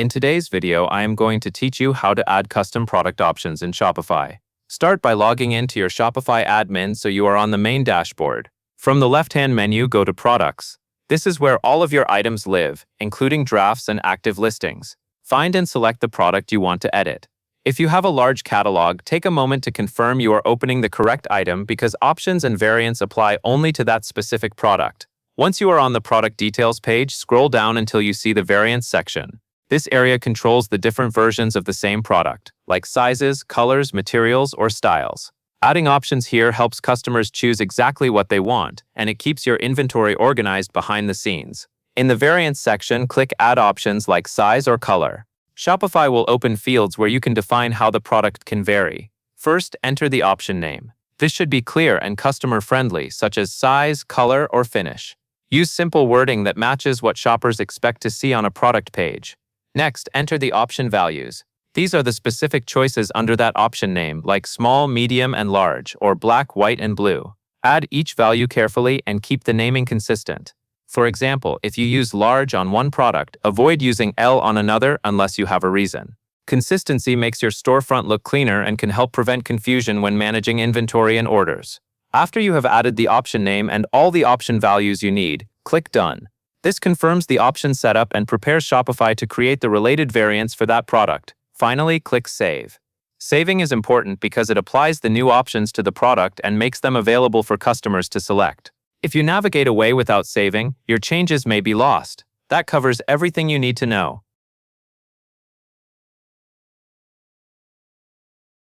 In today's video, I am going to teach you how to add custom product options in Shopify. Start by logging into your Shopify admin so you are on the main dashboard. From the left-hand menu, go to Products. This is where all of your items live, including drafts and active listings. Find and select the product you want to edit. If you have a large catalog, take a moment to confirm you are opening the correct item because options and variants apply only to that specific product. Once you are on the product details page, scroll down until you see the variants section. This area controls the different versions of the same product, like sizes, colors, materials, or styles. Adding options here helps customers choose exactly what they want, and it keeps your inventory organized behind the scenes. In the variants section, click Add options like size or color. Shopify will open fields where you can define how the product can vary. First, enter the option name. This should be clear and customer-friendly, such as size, color, or finish. Use simple wording that matches what shoppers expect to see on a product page. Next, enter the option values. These are the specific choices under that option name, like small, medium, and large, or black, white, and blue. Add each value carefully and keep the naming consistent. For example, if you use large on one product, avoid using L on another unless you have a reason. Consistency makes your storefront look cleaner and can help prevent confusion when managing inventory and orders. After you have added the option name and all the option values you need, click Done. This confirms the option setup and prepares Shopify to create the related variants for that product. Finally, click Save. Saving is important because it applies the new options to the product and makes them available for customers to select. If you navigate away without saving, your changes may be lost. That covers everything you need to know.